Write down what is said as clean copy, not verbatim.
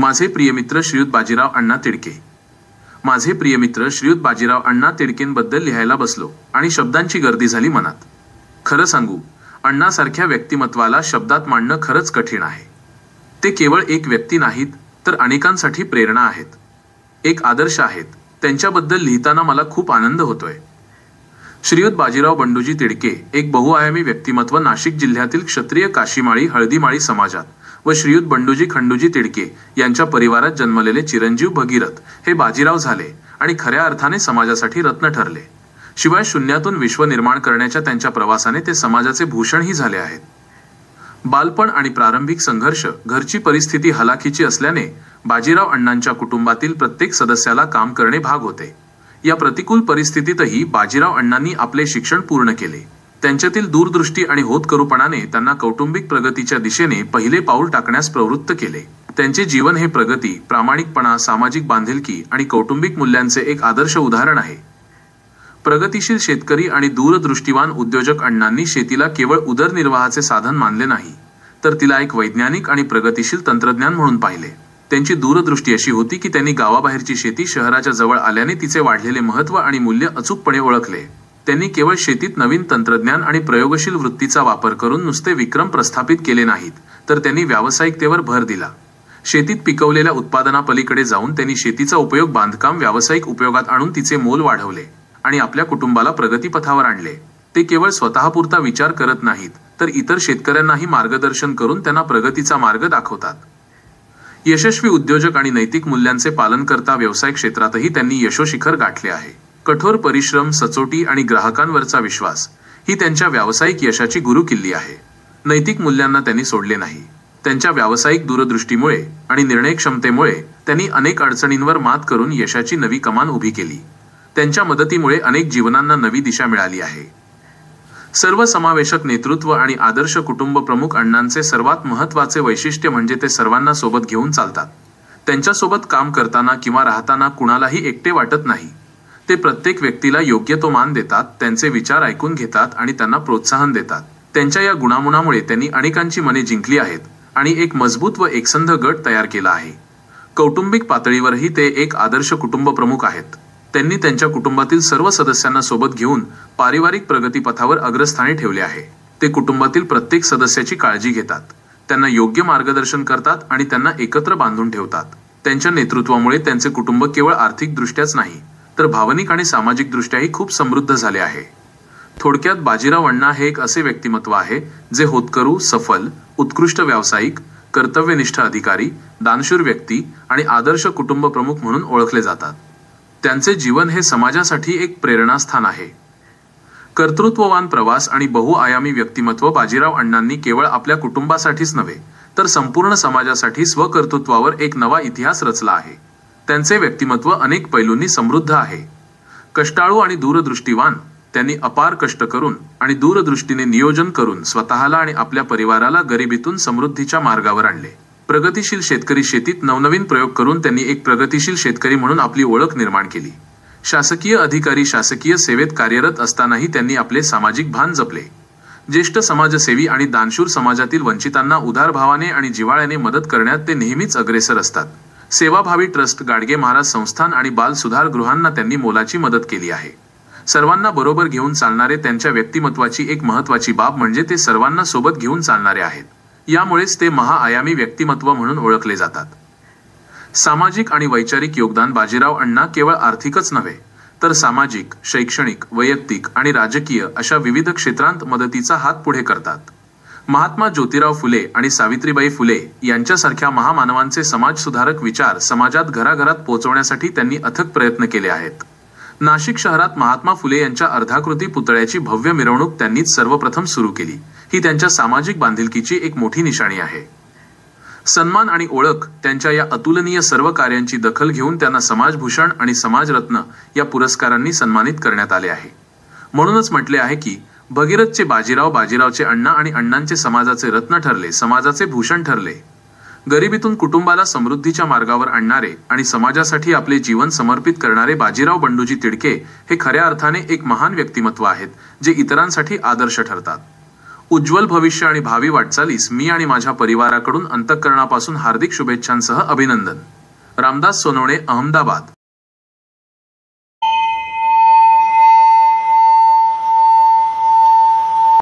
माझे प्रिय मित्र श्रीयुत बाजीराव अण्णा तिडके. माझे प्रिय मित्र श्रीयुत बाजीराव अण्णा तिडकेंबद्दल लिहायला बसलो आणि शब्दांची गर्दी झाली मनात. खरं सांगू, अण्णासारख्या व्यक्तिमत्वाला शब्दात मांडणं खरंच कठीण आहे. ते केवळ एक व्यक्ती नाहीत, तर अनेकांसाठी प्रेरणा आहेत, एक आदर्श आहेत. त्यांच्याबद्दल लिहिताना मला खूप आनंद होतोय. श्रीयुत बाजीराव बंडूजी तिडके एक बहुआयामी व्यक्तिमत्व, नाशिक जिल्ह्यातील क्षत्रिय काशीमाळी हळदीमाळी समाजात व श्रीयुत बंडूजी खंडूजी तिडके यांच्या परिवारात जन्मलेले चिरंजीव भगीरथ हे बाजीराव झाले आणि खऱ्या अर्थाने समाजासाठी रत्न ठरले. शिवाय शून्यातून विश्व निर्माण करण्याच्या त्यांच्या प्रवासाने ते समाजाचे भूषणही झाले आहेत. बालपण आणि प्रारंभिक संघर्ष, घरची परिस्थिती हलाखीची असल्याने बाजीराव अण्णांच्या कुटुंबातील प्रत्येक सदस्याला काम करणे भाग होते. या प्रतिकूल परिस्थितीतही बाजीराव अण्णांनी आपले शिक्षण पूर्ण केले. त्यांच्यातील दूरदृष्टी आणि होतकरूपणाने त्यांना कौटुंबिक प्रगतीच्या दिशेने पहिले पाऊल टाकण्यास प्रवृत्त केले. त्यांचे जीवन हे प्रगती, प्रामाणिकपणा, सामाजिक बांधिलकी आणि कौटुंबिक मूल्यांचे एक आदर्श उदाहरण आहे. प्रगतिशील शेतकरी आणि दूरदृष्टीवान उद्योजक अण्णांनी शेतीला केवळ उदरनिर्वाहाचे साधन मानले नाही, तर तिला एक वैज्ञानिक आणि प्रगतिशील तंत्रज्ञान म्हणून पाहिले. त्यांची दूरदृष्टी अशी होती की त्यांनी गावाबाहेरची शेती शहराच्या जवळ आल्याने तिचे वाढलेले महत्त्व आणि मूल्य अचूकपणे ओळखले. त्यांनी केवळ शेतीत नवीन तंत्रज्ञान आणि प्रयोगशील वृत्तीचा वापर करून नुसते विक्रम प्रस्थापित केले नाहीत, तर त्यांनी व्यावसायिकतेवर भर दिला. शेतीत पिकवलेल्या उत्पादनापलीकडे जाऊन त्यांनी शेतीचा उपयोग बांधकाम व्यावसायिक उपयोगात आणून तिचे मोल वाढवले आणि आपल्या कुटुंबाला प्रगतीपथावर आणले. ते केवळ स्वतःपुरता विचार करत नाहीत, तर इतर शेतकऱ्यांनाही मार्गदर्शन करून त्यांना प्रगतीचा मार्ग दाखवतात. यशस्वी उद्योजक आणि नैतिक मूल्यांचे पालन करता व्यवसाय क्षेत्रातही त्यांनी यशोशिखर गाठले आहे. कठोर परिश्रम, सचोटी आणि ग्राहकांवरचा विश्वास ही त्यांच्या व्यावसायिक यशाची गुरुकिल्ली आहे. नैतिक मूल्यांना त्यांनी सोडले नाही. त्यांच्या व्यावसायिक दूरदृष्टीमुळे आणि निर्णय क्षमतेमुळे त्यांनी अनेक अडचणींवर मात करून यशाची नवी कमान उभी केली. त्यांच्या मदतीमुळे अनेक जीवनांना नवी दिशा मिळाली आहे. सर्वसमावेशक नेतृत्व आणि आदर्श कुटुंब प्रमुख अण्णांचे सर्वात महत्त्वाचे वैशिष्ट्य म्हणजे ते सर्वांना सोबत घेऊन चालतात. त्यांच्यासोबत काम करताना किंवा राहताना कुणालाही एकटे वाटत नाही. ते प्रत्येक व्यक्तीला योग्य तो मान देतात, त्यांचे विचार ऐकून घेतात आणि त्यांना प्रोत्साहन देतात. त्यांच्या या गुणामुळे त्यांनी अनेकांची मने जिंकली आहेत आणि एक मजबूत व एकसंध गट तयार केला आहे. कौटुंबिक पातळीवरही ते एक आदर्श कुटुंब प्रमुख आहेत. त्यांनी त्यांच्या कुटुंबातील सर्व सदस्यांना सोबत घेऊन पारिवारिक प्रगतीपथावर अग्रस्थानी ठेवले आहे. ते कुटुंबातील प्रत्येक सदस्याची काळजी घेतात, त्यांना योग्य मार्गदर्शन करतात आणि त्यांना एकत्र बांधून ठेवतात. त्यांच्या नेतृत्वामुळे त्यांचे कुटुंब केवळ आर्थिकदृष्ट्याच नाही, तर भावनिक आणि सामाजिकदृष्ट्याही खूप समृद्ध झाले आहे. थोडक्यात बाजीराव अण्णा हे एक असे व्यक्तिमत्व आहे जे होतकरू, सफल, उत्कृष्ट व्यावसायिक, कर्तव्यनिष्ठ अधिकारी, दानशूर व्यक्ती आणि आदर्श कुटुंब प्रमुख म्हणून ओळखले जातात. त्यांचे जीवन हे समाजासाठी एक प्रेरणास्थान आहे. कर्तृत्ववान प्रवास आणि बहुआयामी व्यक्तिमत्व बाजीराव अण्णांनी केवळ आपल्या कुटुंबासाठीच नव्हे, तर संपूर्ण समाजासाठी स्वकर्तृत्वावर एक नवा इतिहास रचला आहे. त्यांचे व्यक्तिमत्व अनेक पैलूंनी समृद्ध आहे. कष्टाळू आणि दूरदृष्टीवान, त्यांनी अपार कष्ट करून आणि दूरदृष्टीने नियोजन करून स्वतःला आणि आपल्या परिवाराला गरिबीतून समृद्धीच्या मार्गावर आणले. प्रगतिशील शेतकरी, शेतीत नवनवीन प्रयोग करून त्यांनी एक प्रगतिशील शेतकरी म्हणून आपली ओळख निर्माण केली. शासकीय अधिकारी, शासकीय सेवेत कार्यरत असतानाही त्यांनी आपले सामाजिक भान जपले. ज्येष्ठ समाजसेवी आणि दानशूर, समाजातील वंचितांना उदारभावाने आणि जिव्हाळ्याने मदत करण्यात ते नेहमीच अग्रेसर असतात. सेवाभावी ट्रस्ट, गाडगे महाराज संस्थान आणि बाल सुधार गृहांना त्यांनी मोलाची मदत केली आहे. सर्वांना बरोबर घेऊन चालणारे त्यांच्या व्यक्तिमत्वाची एक महत्त्वाची बाब म्हणजे ते सर्वांना सोबत घेऊन चालणारे आहेत. यामुळेच ते महाआयामी व्यक्तिमत्व म्हणून ओळखले जातात. सामाजिक आणि वैचारिक योगदान बाजीराव अण्णा केवळ आर्थिकच नव्हे, तर सामाजिक, शैक्षणिक, वैयक्तिक आणि राजकीय अशा विविध क्षेत्रांत मदतीचा हात पुढे करतात. महात्मा ज्योतिराव फुले आणि सावित्रीबाई फुले यांच्यासारख्या महामानवांचे समाजसुधारक विचार समाजात घराघरात पोहोचवण्यासाठी त्यांनी अथक प्रयत्न केले आहेत. नाशिक शहरात महात्मा फुले यांच्या अर्धाकृती पुतळ्याची भव्य मिरवणूक त्यांनीच सर्वप्रथम सुरू केली. ही त्यांच्या सामाजिक बांधिलकीची एक मोठी निशाणी आहे. सन्मान आणि ओळख, त्यांच्या या अतुलनीय सर्व कार्यांची दखल घेऊन त्यांना समाजभूषण आणि समाजरत्न या पुरस्कारांनी सन्मानित करण्यात आले आहे. म्हणूनच म्हटले आहे की भगीरथचे बाजीराव, बाजीरावचे अण्णा आणि अण्णांचे समाजाचे रत्न ठरले, समाजाचे भूषण ठरले. गरिबीतून कुटुंबाला समृद्धीच्या मार्गावर आणणारे आणि समाजासाठी आपले जीवन समर्पित करणारे बाजीराव बंडूजी तिडके हे खऱ्या अर्थाने एक महान व्यक्तिमत्व आहेत, जे इतरांसाठी आदर्श ठरतात. उज्ज्वल भविष्य आणि भावी वाटचालीस मी आणि माझ्या परिवाराकडून अंतःकरणापासून हार्दिक शुभेच्छांसह अभिनंदन. रामदास सोनवणे, अहमदाबाद.